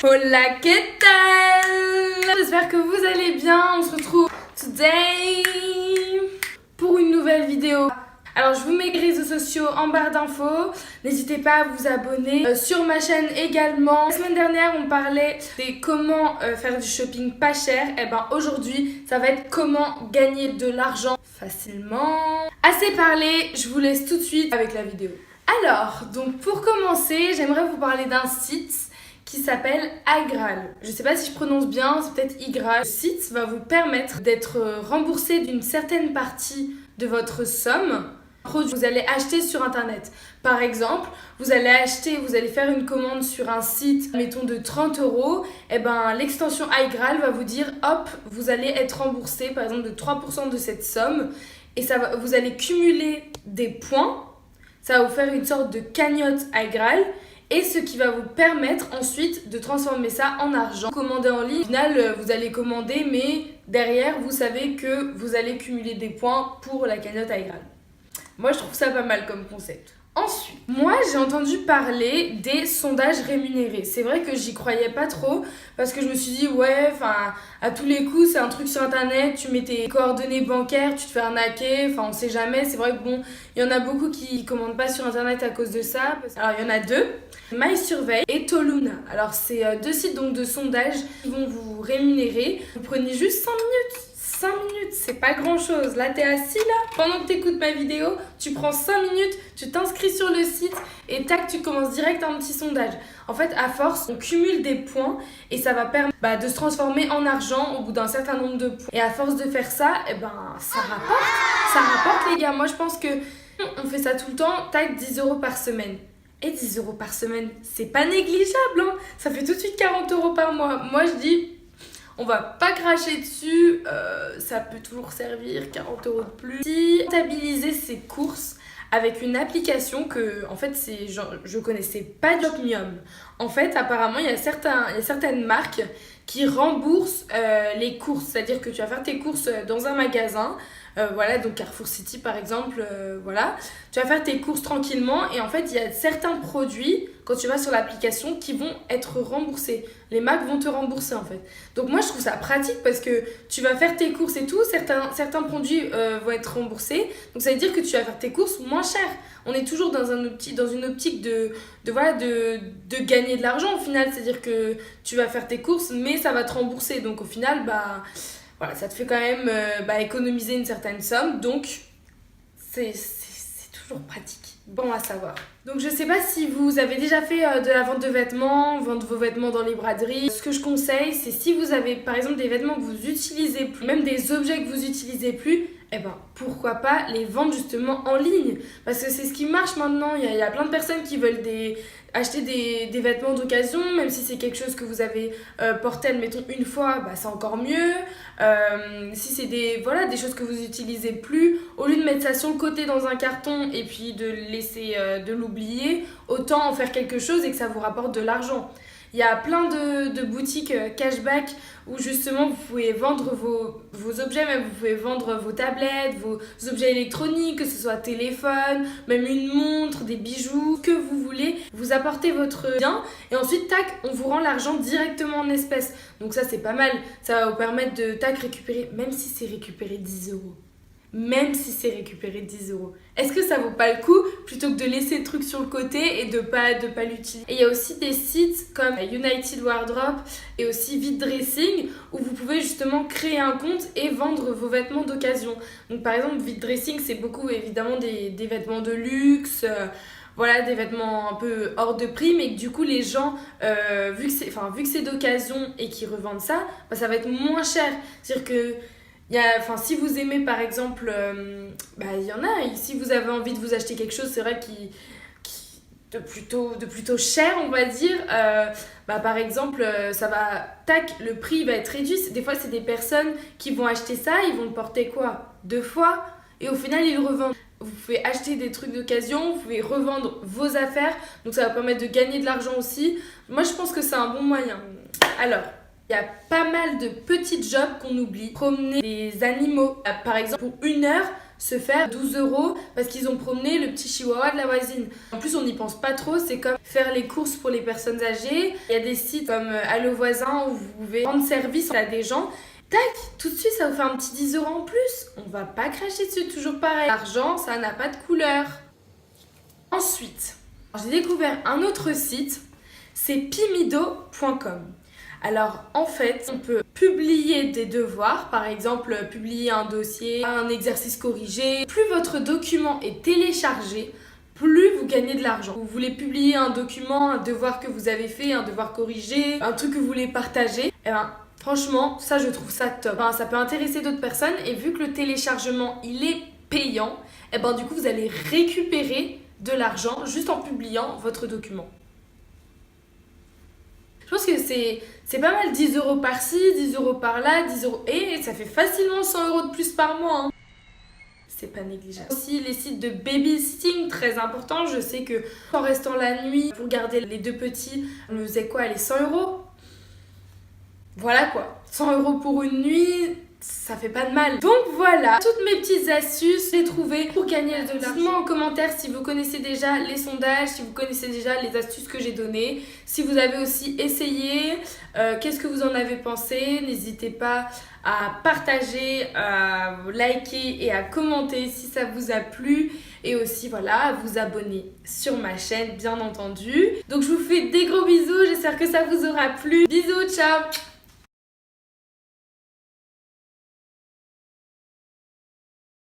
Hola, que tal? J'espère que vous allez bien. On se retrouve today pour une nouvelle vidéo. Alors je vous mets les réseaux sociaux en barre d'infos. N'hésitez pas à vous abonner sur ma chaîne également. La semaine dernière on parlait de comment faire du shopping pas cher. Et ben aujourd'hui ça va être comment gagner de l'argent facilement. Assez parlé, je vous laisse tout de suite avec la vidéo. Alors donc pour commencer j'aimerais vous parler d'un site qui s'appelle iGraal. Je sais pas si je prononce bien, c'est peut-être iGraal. Le site va vous permettre d'être remboursé d'une certaine partie de votre somme produit que vous allez acheter sur internet. Par exemple, vous allez faire une commande sur un site, mettons de 30 €, et ben l'extension iGraal va vous dire hop, vous allez être remboursé par exemple de 3% de cette somme et vous allez cumuler des points. Ça va vous faire une sorte de cagnotte iGraal. Et ce qui va vous permettre ensuite de transformer ça en argent. Commander en ligne, au final vous allez commander mais derrière vous savez que vous allez cumuler des points pour la cagnotte iGraal. Moi je trouve ça pas mal comme concept. Ensuite, moi j'ai entendu parler des sondages rémunérés. C'est vrai que j'y croyais pas trop parce que je me suis dit ouais, enfin à tous les coups c'est un truc sur internet, tu mets tes coordonnées bancaires, tu te fais arnaquer, enfin on sait jamais. C'est vrai que bon, il y en a beaucoup qui commandent pas sur internet à cause de ça. Alors il y en a deux, MySurvey et Toluna. Alors c'est deux sites donc de sondage qui vont vous rémunérer. Vous prenez juste 5 minutes. 5 minutes, c'est pas grand chose. Là, t'es assis là, pendant que t'écoutes ma vidéo, tu prends 5 minutes, tu t'inscris sur le site et tac, tu commences direct un petit sondage. En fait, à force, on cumule des points et ça va permettre de se transformer en argent au bout d'un certain nombre de points. Et à force de faire ça, ça rapporte. Ça rapporte, les gars. Moi, je pense que on fait ça tout le temps, tac, 10 € par semaine. Et 10 € par semaine, c'est pas négligeable, hein. Ça fait tout de suite 40 € par mois. Moi, je dis... on va pas cracher dessus, ça peut toujours servir, 40 € de plus. Si rentabiliser ses courses avec une application que, en fait, je connaissais pas Jokmium. En fait, apparemment, il y a certaines marques qui remboursent les courses. C'est-à-dire que tu vas faire tes courses dans un magasin, voilà, donc Carrefour City par exemple, voilà. Tu vas faire tes courses tranquillement et en fait, il y a certains produits, quand tu vas sur l'application, qui vont être remboursés. Les marques vont te rembourser en fait. Donc moi, je trouve ça pratique parce que tu vas faire tes courses et tout, certains produits vont être remboursés. Donc ça veut dire que tu vas faire tes courses moins cher. On est toujours dans une optique de gagner de l'argent au final. C'est-à-dire que tu vas faire tes courses, mais ça va te rembourser. Donc au final, voilà, ça te fait quand même économiser une certaine somme. Donc c'est toujours pratique. Bon à savoir. Donc je sais pas si vous avez déjà fait de la vente de vêtements, vendre vos vêtements dans les braderies. Ce que je conseille, c'est si vous avez par exemple des vêtements que vous utilisez plus, même des objets que vous utilisez plus, pourquoi pas les vendre justement en ligne. Parce que c'est ce qui marche maintenant. Il y a plein de personnes qui veulent acheter des vêtements d'occasion, même si c'est quelque chose que vous avez porté, admettons, une fois, c'est encore mieux. Si c'est des choses que vous utilisez plus, au lieu de mettre ça sur le côté dans un carton et puis de laisser de l'oublier, autant en faire quelque chose et que ça vous rapporte de l'argent. Il y a plein de boutiques cashback où justement vous pouvez vendre vos objets, même vous pouvez vendre vos tablettes, vos objets électroniques, que ce soit téléphone, même une montre, des bijoux, ce que vous voulez. Vous apportez votre bien et ensuite, tac, on vous rend l'argent directement en espèces. Donc ça, c'est pas mal. Ça va vous permettre de, tac, récupérer, même si c'est récupérer 10 €. Même si c'est récupérer 10 €. Est-ce que ça vaut pas le coup plutôt que de laisser le truc sur le côté et de pas l'utiliser? Et il y a aussi des sites comme United Wardrobe et aussi Vite Dressing où vous pouvez justement créer un compte et vendre vos vêtements d'occasion. Donc par exemple, Vite Dressing, c'est beaucoup évidemment des vêtements de luxe, voilà, des vêtements un peu hors de prix, mais que du coup les gens, vu que c'est d'occasion et qu'ils revendent ça, ça va être moins cher. C'est-à-dire que si vous aimez par exemple, il y en a, si vous avez envie de vous acheter quelque chose, c'est vrai de plutôt cher on va dire, par exemple ça va, tac, le prix va être réduit. Des fois c'est des personnes qui vont acheter ça, ils vont le porter 2 fois et au final ils le revendent. Vous pouvez acheter des trucs d'occasion, vous pouvez revendre vos affaires, donc ça va permettre de gagner de l'argent aussi. Moi je pense que c'est un bon moyen. Alors Il y a pas mal de petits jobs qu'on oublie. Promener des animaux, par exemple pour 1 heure, se faire 12 € parce qu'ils ont promené le petit chihuahua de la voisine. En plus, on n'y pense pas trop, c'est comme faire les courses pour les personnes âgées. Il y a des sites comme Allo Voisin où vous pouvez rendre service à des gens. Tac, tout de suite, ça vous fait un petit 10 € en plus. On va pas cracher dessus, toujours pareil. L'argent, ça n'a pas de couleur. Ensuite, j'ai découvert un autre site, c'est pimido.com. Alors en fait, on peut publier des devoirs, par exemple publier un dossier, un exercice corrigé. Plus votre document est téléchargé, plus vous gagnez de l'argent. Vous voulez publier un document, un devoir que vous avez fait, un devoir corrigé, un truc que vous voulez partager, et franchement, ça je trouve ça top. Ça peut intéresser d'autres personnes et vu que le téléchargement il est payant, du coup vous allez récupérer de l'argent juste en publiant votre document. Je pense que c'est pas mal, 10 € par-ci, 10 € par-là, 10 € et ça fait facilement 100 € de plus par mois. C'est pas négligeable. Aussi les sites de babysitting, très important. Je sais que en restant la nuit pour garder les 2 petits, on me faisait quoi, les 100 €. Voilà quoi, 100 € pour une nuit, ça fait pas de mal. Donc voilà, toutes mes petites astuces, j'ai trouvées pour gagner de l'argent. Dites-moi en commentaire si vous connaissez déjà les sondages, si vous connaissez déjà les astuces que j'ai données, si vous avez aussi essayé, qu'est-ce que vous en avez pensé. N'hésitez pas à partager, à liker et à commenter si ça vous a plu. Et aussi voilà, à vous abonner sur ma chaîne bien entendu. Donc je vous fais des gros bisous, j'espère que ça vous aura plu. Bisous, ciao!